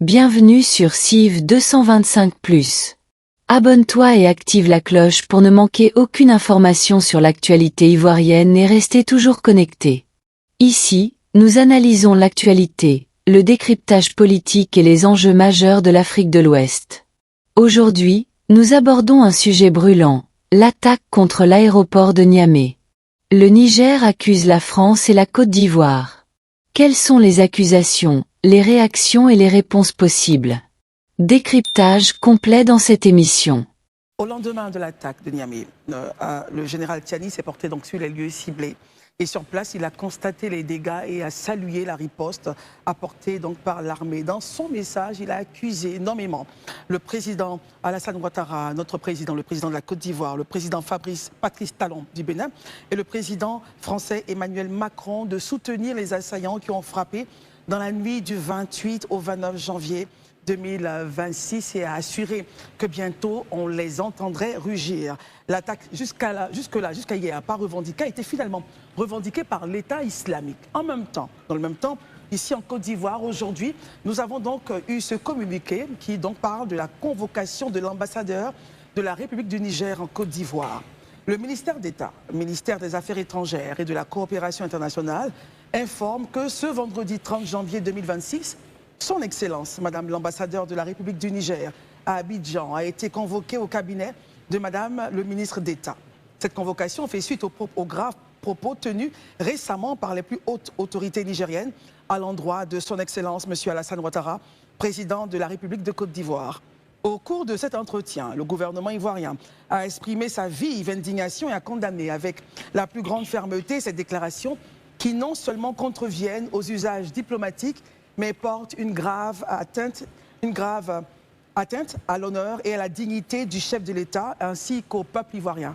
Bienvenue sur CIV 225+. Abonne-toi et active la cloche pour ne manquer aucune information sur l'actualité ivoirienne et rester toujours connecté. Ici, nous analysons l'actualité, le décryptage politique et les enjeux majeurs de l'Afrique de l'Ouest. Aujourd'hui, nous abordons un sujet brûlant, l'attaque contre l'aéroport de Niamey. Le Niger accuse la France et la Côte d'Ivoire. Quelles sont les accusations, les réactions et les réponses possibles? Décryptage complet dans cette émission. Au lendemain de l'attaque de Niamey, le général Tiani s'est porté donc sur les lieux ciblés. Et sur place, il a constaté les dégâts et a salué la riposte apportée donc par l'armée. Dans son message, il a accusé énormément le président Alassane Ouattara, notre président, le président de la Côte d'Ivoire, le président Patrice Talon du Bénin et le président français Emmanuel Macron de soutenir les assaillants qui ont frappé dans la nuit du 28 au 29 janvier 2026 et a assuré que bientôt on les entendrait rugir. L'attaque jusqu'à hier, pas revendiquée, a été finalement revendiquée par l'État islamique. Dans le même temps, ici en Côte d'Ivoire, aujourd'hui, nous avons donc eu ce communiqué qui donc parle de la convocation de l'ambassadeur de la République du Niger en Côte d'Ivoire. Le ministère d'État, ministère des Affaires étrangères et de la coopération internationale, informe que ce vendredi 30 janvier 2026, son Excellence, Madame l'ambassadeur de la République du Niger à Abidjan, a été convoquée au cabinet de Madame le ministre d'État. Cette convocation fait suite aux graves propos tenus récemment par les plus hautes autorités nigériennes à l'endroit de son Excellence, Monsieur Alassane Ouattara, président de la République de Côte d'Ivoire. Au cours de cet entretien, le gouvernement ivoirien a exprimé sa vive indignation et a condamné avec la plus grande fermeté ces déclarations qui non seulement contreviennent aux usages diplomatiques, mais porte une grave atteinte à l'honneur et à la dignité du chef de l'État ainsi qu'au peuple ivoirien.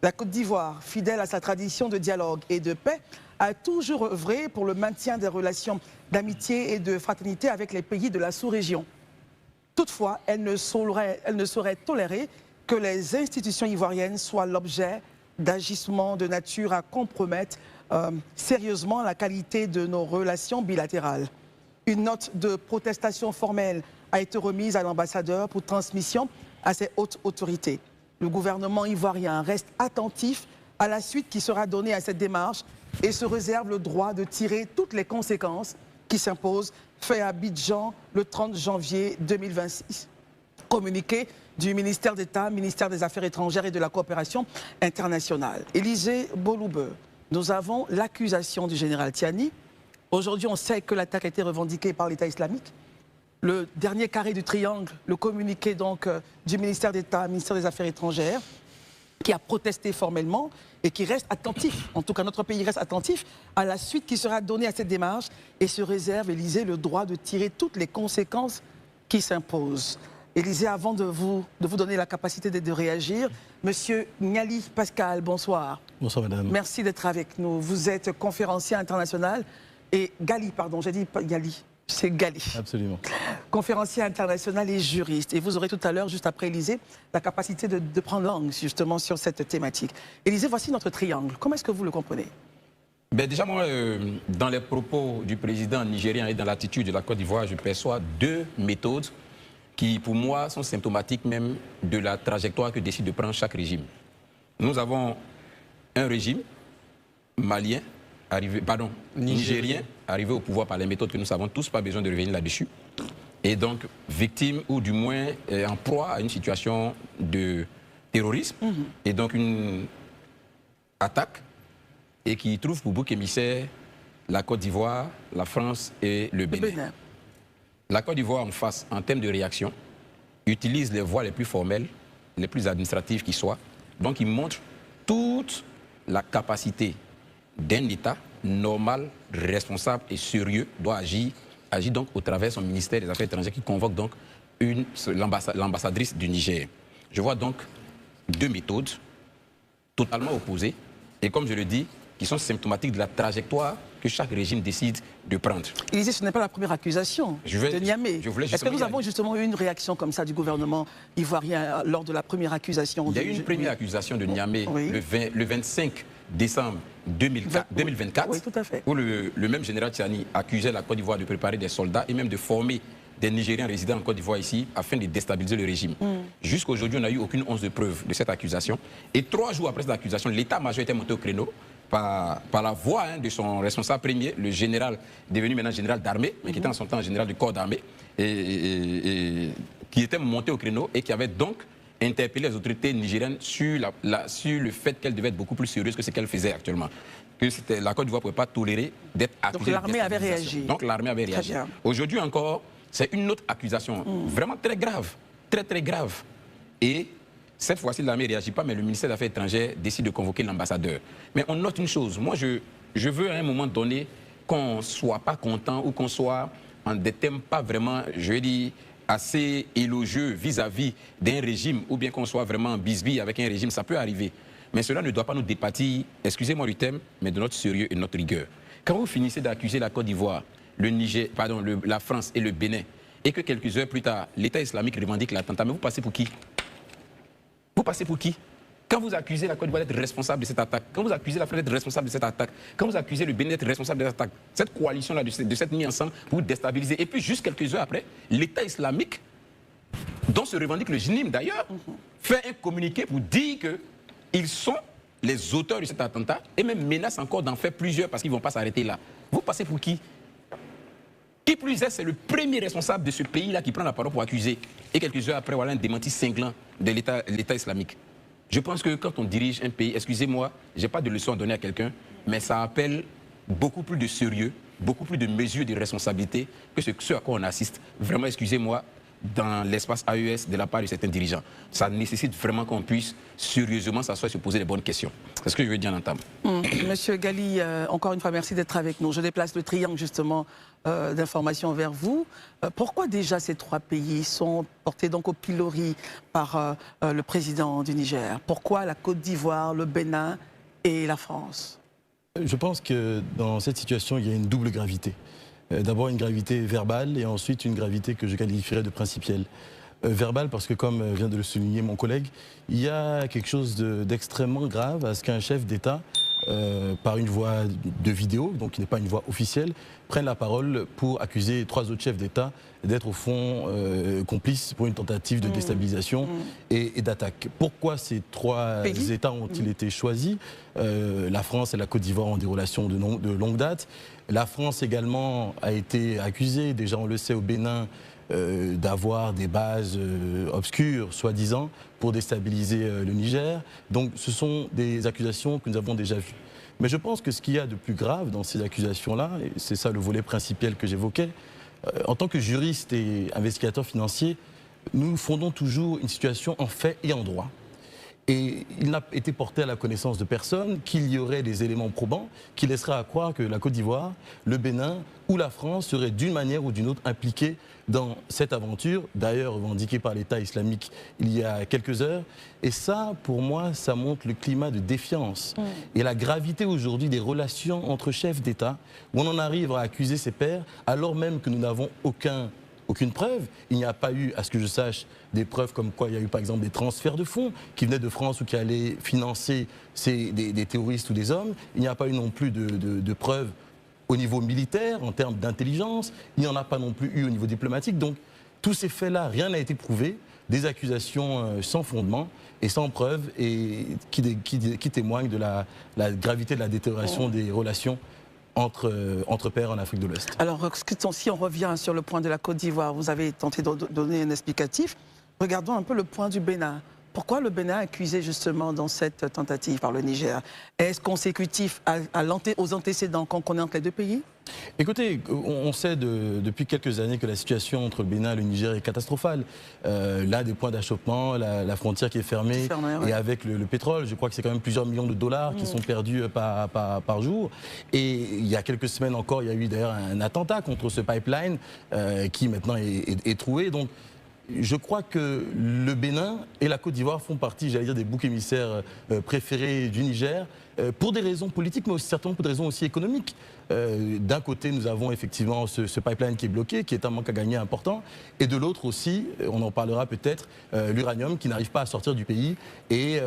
La Côte d'Ivoire, fidèle à sa tradition de dialogue et de paix, a toujours œuvré pour le maintien des relations d'amitié et de fraternité avec les pays de la sous-région. Toutefois, elle ne saurait tolérer que les institutions ivoiriennes soient l'objet d'agissements de nature à compromettre sérieusement la qualité de nos relations bilatérales. Une note de protestation formelle a été remise à l'ambassadeur pour transmission à ses hautes autorités. Le gouvernement ivoirien reste attentif à la suite qui sera donnée à cette démarche et se réserve le droit de tirer toutes les conséquences qui s'imposent, fait à Abidjan le 30 janvier 2026. Communiqué du ministère d'État, ministère des Affaires étrangères et de la coopération internationale. Élisée Boloube, nous avons l'accusation du général Tiani. Aujourd'hui, on sait que l'attaque a été revendiquée par l'État islamique. Le dernier carré du triangle, le communiqué donc du ministère d'État, ministère des Affaires étrangères, qui a protesté formellement et qui reste attentif, en tout cas notre pays reste attentif à la suite qui sera donnée à cette démarche et se réserve, Élisée, le droit de tirer toutes les conséquences qui s'imposent. Élisée, avant de vous donner la capacité de réagir, Monsieur Ngali Pascal, bonsoir. Bonsoir madame. Merci d'être avec nous. Vous êtes conférencier international et Gali, pardon, j'ai dit Gali, c'est Gali. Absolument. Conférencier international et juriste. Et vous aurez tout à l'heure, juste après Élisée, la capacité de prendre langue justement sur cette thématique. Élisée, voici notre triangle. Comment est-ce que vous le comprenez? Déjà, moi, dans les propos du président nigérien et dans l'attitude de la Côte d'Ivoire, je perçois deux méthodes qui, pour moi, sont symptomatiques même de la trajectoire que décide de prendre chaque régime. Nous avons un régime malien, nigérien, arrivé au pouvoir par les méthodes que nous savons tous, pas besoin de revenir là-dessus, et donc victime ou du moins en proie à une situation de terrorisme, et donc une attaque, et qui trouve pour bouc émissaire la Côte d'Ivoire, la France et le Bénin. La Côte d'Ivoire, en face, en termes de réaction, utilise les voies les plus formelles, les plus administratives qui soient. Donc, il montre toute la capacité d'un État normal, responsable et sérieux, doit agir donc au travers de son ministère des Affaires étrangères qui convoque donc l'ambassadrice du Niger. Je vois donc deux méthodes totalement opposées et, comme je le dis, qui sont symptomatiques de la trajectoire que chaque régime décide de prendre. Élisée, ce n'est pas la première accusation de Niamey. Est-ce que nous avons justement eu une réaction comme ça du gouvernement ivoirien lors de la première accusation? Il y a eu une première accusation de Niamey le 25 décembre 2024, oui, tout à fait, où le même général Tiani accusait la Côte d'Ivoire de préparer des soldats et même de former des Nigériens résidant en Côte d'Ivoire ici afin de déstabiliser le régime. Jusqu'à aujourd'hui, on n'a eu aucune once de preuve de cette accusation. Et 3 jours après cette accusation, l'état-major était monté au créneau par la voix de son responsable premier, le général, devenu maintenant général d'armée, mais qui était en son temps général du corps d'armée, et qui était monté au créneau et qui avait donc interpellé les autorités nigériennes sur le fait qu'elles devaient être beaucoup plus sérieuses que ce qu'elles faisaient actuellement. Que la Côte d'Ivoire ne pouvait pas tolérer d'être accusée. Donc l'armée avait réagi. Donc l'armée avait réagi. Aujourd'hui encore, c'est une autre accusation vraiment très grave, très très grave. Et cette fois-ci, l'armée ne réagit pas, mais le ministère des Affaires étrangères décide de convoquer l'ambassadeur. Mais on note une chose, moi je veux à un moment donné qu'on ne soit pas content ou qu'on soit en des thèmes pas vraiment, je veux dire, assez élogieux vis-à-vis d'un régime ou bien qu'on soit vraiment en bisbille avec un régime, ça peut arriver. Mais cela ne doit pas nous départir, excusez-moi du thème, mais de notre sérieux et de notre rigueur. Quand vous finissez d'accuser la Côte d'Ivoire, le Niger, pardon, la France et le Bénin, et que quelques heures plus tard, l'État islamique revendique l'attentat, mais vous passez pour qui? Vous passez pour qui? Quand vous accusez la Côte d'Ivoire d'être responsable de cette attaque, quand vous accusez la France d'être responsable de cette attaque, quand vous accusez le Bénin d'être responsable de cette attaque, cette coalition-là, de cette mise ensemble, vous déstabilisez. Et puis, juste quelques heures après, l'État islamique, dont se revendique le JNIM d'ailleurs, fait un communiqué pour dire qu'ils sont les auteurs de cet attentat et même menace encore d'en faire plusieurs parce qu'ils ne vont pas s'arrêter là. Vous passez pour qui? Qui plus est, c'est le premier responsable de ce pays-là qui prend la parole pour accuser. Et quelques heures après, voilà un démenti cinglant de l'État islamique. Je pense que quand on dirige un pays, excusez-moi, je n'ai pas de leçon à donner à quelqu'un, mais ça appelle beaucoup plus de sérieux, beaucoup plus de mesures de responsabilité que ce à quoi on assiste. Vraiment, excusez-moi, dans l'espace AES de la part de certains dirigeants. Ça nécessite vraiment qu'on puisse sérieusement s'asseoir et se poser les bonnes questions. C'est ce que je veux dire en entame. Monsieur Gali, encore une fois, merci d'être avec nous. Je déplace le triangle justement d'informations vers vous. Pourquoi déjà ces 3 pays sont portés donc au pilori par le président du Niger? Pourquoi la Côte d'Ivoire, le Bénin et la France? Je pense que dans cette situation, il y a une double gravité. D'abord une gravité verbale et ensuite une gravité que je qualifierais de principielle. Verbale parce que, comme vient de le souligner mon collègue, il y a quelque chose d'extrêmement grave à ce qu'un chef d'État, par une voie de vidéo, donc qui n'est pas une voie officielle, prenne la parole pour accuser 3 autres chefs d'État d'être au fond complices pour une tentative de déstabilisation et d'attaque. Pourquoi ces 3 États ont-ils été choisis? La France et la Côte d'Ivoire ont des relations de longue date. La France également a été accusée, déjà on le sait au Bénin, d'avoir des bases obscures, soi-disant, pour déstabiliser le Niger. Donc ce sont des accusations que nous avons déjà vues. Mais je pense que ce qu'il y a de plus grave dans ces accusations-là, et c'est ça le volet principal que j'évoquais, en tant que juriste et investigateur financier, nous fondons toujours une situation en fait et en droit. Et il n'a été porté à la connaissance de personne qu'il y aurait des éléments probants qui laisseraient à croire que la Côte d'Ivoire, le Bénin ou la France seraient d'une manière ou d'une autre impliqués dans cette aventure, d'ailleurs revendiquée par l'État islamique il y a quelques heures. Et ça, pour moi, ça montre le climat de défiance et la gravité aujourd'hui des relations entre chefs d'État, où on en arrive à accuser ses pairs alors même que nous n'avons aucune preuve. Il n'y a pas eu, à ce que je sache, des preuves comme quoi il y a eu par exemple des transferts de fonds qui venaient de France ou qui allaient financer des terroristes ou des hommes. Il n'y a pas eu non plus de preuves au niveau militaire, en termes d'intelligence. Il n'y en a pas non plus eu au niveau diplomatique. Donc tous ces faits-là, rien n'a été prouvé. Des accusations sans fondement et sans preuve et qui témoignent de la gravité de la détérioration des relations entre pairs en Afrique de l'Ouest. Alors, si on revient sur le point de la Côte d'Ivoire, vous avez tenté de donner un explicatif. Regardons un peu le point du Bénin. Pourquoi le Bénin est accusé justement dans cette tentative par le Niger? Est-ce consécutif aux antécédents qu'on connaît entre les 2 pays? Écoutez, on sait depuis quelques années que la situation entre le Bénin et le Niger est catastrophale. Là, des points d'achoppement, la frontière qui est fermée, et avec le pétrole, je crois que c'est quand même plusieurs millions de dollars qui sont perdus par jour. Et il y a quelques semaines encore, il y a eu d'ailleurs un attentat contre ce pipeline qui maintenant est troué. Donc, je crois que le Bénin et la Côte d'Ivoire font partie, j'allais dire, des boucs émissaires préférés du Niger, pour des raisons politiques, mais aussi, certainement pour des raisons aussi économiques. D'un côté, nous avons effectivement ce pipeline qui est bloqué, qui est un manque à gagner important, et de l'autre aussi, on en parlera peut-être, l'uranium qui n'arrive pas à sortir du pays et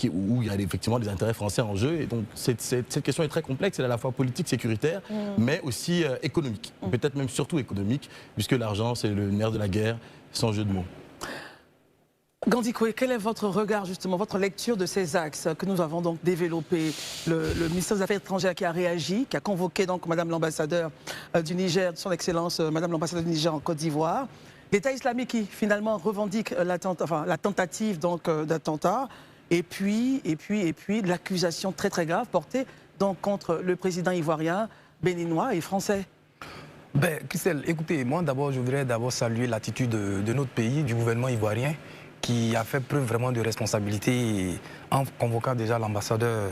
où il y a effectivement des intérêts français en jeu. Et donc cette question est très complexe, elle est à la fois politique, sécuritaire, mais aussi économique, peut-être même surtout économique, puisque l'argent c'est le nerf de la guerre, sans jeu de mots. Gandhi Koué, quel est votre regard, justement, votre lecture de ces axes que nous avons donc développés? Le ministère des Affaires étrangères qui a réagi, qui a convoqué donc Madame l'ambassadeur du Niger, son Excellence Madame l'ambassadeur du Niger en Côte d'Ivoire. L'État islamique qui finalement revendique la tentative d'attentat, et puis l'accusation très très grave portée donc contre le président ivoirien, béninois et français. Ben, Christelle, écoutez, moi d'abord, je voudrais saluer l'attitude de notre pays, du gouvernement ivoirien, qui a fait preuve vraiment de responsabilité en convoquant déjà l'ambassadeur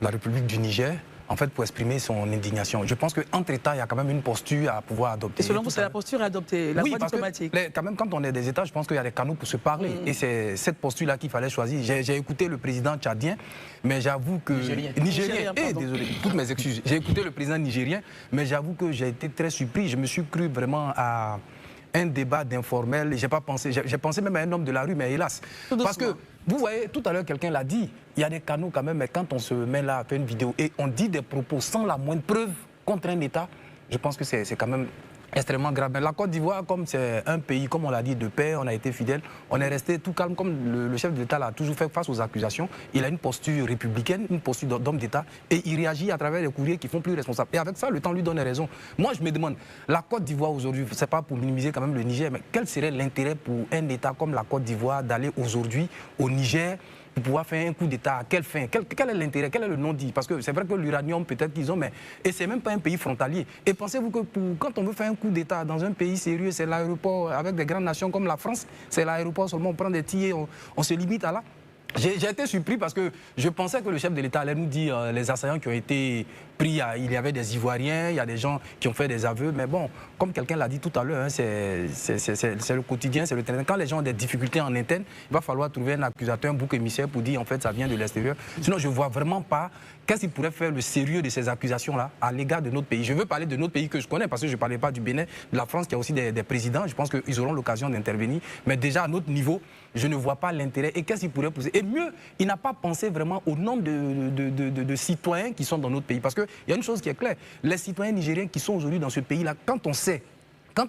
de la République du Niger, en fait, pour exprimer son indignation. Je pense qu'entre États, il y a quand même une posture à pouvoir adopter. Et selon vous, c'est la posture à adopter, la voie diplomatique? Oui, quand même, quand on est des États, je pense qu'il y a des canaux pour se parler. Et c'est cette posture-là qu'il fallait choisir. J'ai écouté le président tchadien, mais j'avoue que... Nigérien, désolé, toutes mes excuses. J'ai écouté le président nigérien, mais j'avoue que j'ai été très surpris. Je me suis cru vraiment à un débat d'informel. J'ai pensé même à un homme de la rue, mais hélas. Parce que, vous voyez, tout à l'heure, quelqu'un l'a dit, il y a des canaux quand même, mais quand on se met là à faire une vidéo et on dit des propos sans la moindre preuve contre un État, je pense que c'est quand même extrêmement grave. Mais la Côte d'Ivoire, comme c'est un pays, comme on l'a dit, de paix, on a été fidèle, on est resté tout calme, comme le chef de l'État l'a toujours fait face aux accusations. Il a une posture républicaine, une posture d'homme d'État, et il réagit à travers les courriers qui font plus responsables. Et avec ça, le temps lui donne raison. Moi, je me demande, la Côte d'Ivoire aujourd'hui, c'est pas pour minimiser quand même le Niger, mais quel serait l'intérêt pour un État comme la Côte d'Ivoire d'aller aujourd'hui au Niger pour pouvoir faire un coup d'État? À quelle fin? Quel est l'intérêt? Quel est le non-dit? Parce que c'est vrai que l'uranium, peut-être qu'ils ont, mais... Et c'est même pas un pays frontalier. Et pensez-vous que quand on veut faire un coup d'État dans un pays sérieux, c'est l'aéroport, avec des grandes nations comme la France, c'est l'aéroport seulement, on prend des tirs, on se limite à là. J'ai été surpris parce que je pensais que le chef de l'État allait nous dire les assaillants qui ont été pris, il y avait des Ivoiriens, il y a des gens qui ont fait des aveux, mais bon, comme quelqu'un l'a dit tout à l'heure, hein, c'est le quotidien, c'est le terrain. Quand les gens ont des difficultés en interne, il va falloir trouver un accusateur, un bouc émissaire pour dire en fait ça vient de l'extérieur. Sinon je ne vois vraiment pas qu'est-ce qui pourrait faire le sérieux de ces accusations-là à l'égard de notre pays. Je veux parler de notre pays que je connais parce que je ne parlais pas du Bénin, de la France qui a aussi des présidents, je pense qu'ils auront l'occasion d'intervenir, mais déjà à notre niveau, je ne vois pas l'intérêt et qu'est-ce qui pourrait pousser. Et mieux, il n'a pas pensé vraiment au nombre de citoyens qui sont dans notre pays. Parce qu'il y a une chose qui est claire, les citoyens nigériens qui sont aujourd'hui dans ce pays-là, quand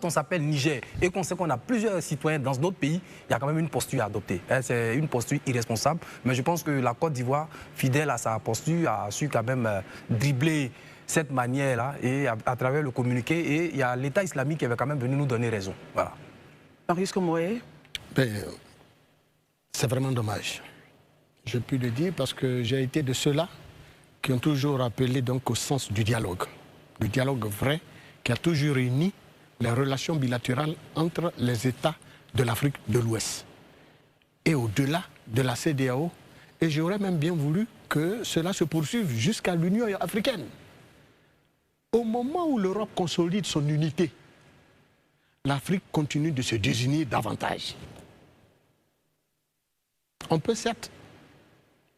on s'appelle Niger et qu'on sait qu'on a plusieurs citoyens dans notre pays, il y a quand même une posture à adopter. C'est une posture irresponsable. Mais je pense que la Côte d'Ivoire, fidèle à sa posture, a su quand même dribbler cette manière-là et à travers le communiqué. Et il y a l'État islamique qui avait quand même venu nous donner raison. Voilà. Marius Komoué. C'est vraiment dommage. Je puis le dire parce que j'ai été de ceux-là qui ont toujours appelé donc au sens du dialogue. Le dialogue vrai qui a toujours réuni les relations bilatérales entre les États de l'Afrique de l'Ouest et au-delà de la CEDEAO. Et j'aurais même bien voulu que cela se poursuive jusqu'à l'Union africaine. Au moment où l'Europe consolide son unité, l'Afrique continue de se désunir davantage. On peut certes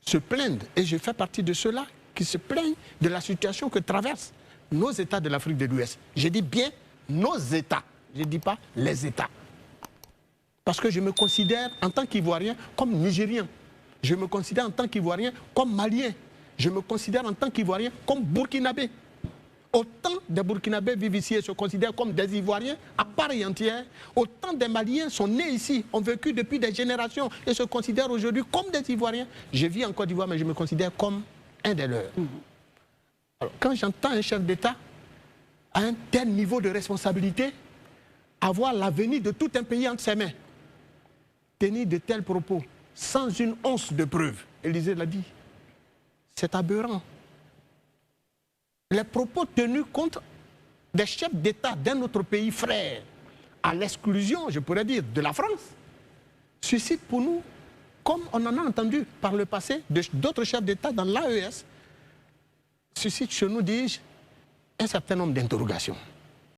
se plaindre, et je fais partie de ceux-là qui se plaignent de la situation que traversent nos États de l'Afrique de l'Ouest. Je dis bien nos États, je ne dis pas les États. Parce que je me considère en tant qu'Ivoirien comme Nigérien. Je me considère en tant qu'Ivoirien comme Malien. Je me considère en tant qu'Ivoirien comme Burkinabé. Autant des Burkinabés vivent ici et se considèrent comme des Ivoiriens à part et entière, autant des Maliens sont nés ici, ont vécu depuis des générations et se considèrent aujourd'hui comme des Ivoiriens. Je vis en Côte d'Ivoire, mais je me considère comme un des leurs. Alors, quand j'entends un chef d'État à un tel niveau de responsabilité, avoir l'avenir de tout un pays entre ses mains, tenir de tels propos sans une once de preuve, Élysée l'a dit, c'est aberrant. Les propos tenus contre des chefs d'État d'un autre pays frère, à l'exclusion, je pourrais dire, de la France, suscitent pour nous, comme on en a entendu par le passé d'autres chefs d'État dans l'AES, suscitent chez nous, dis-je, un certain nombre d'interrogations.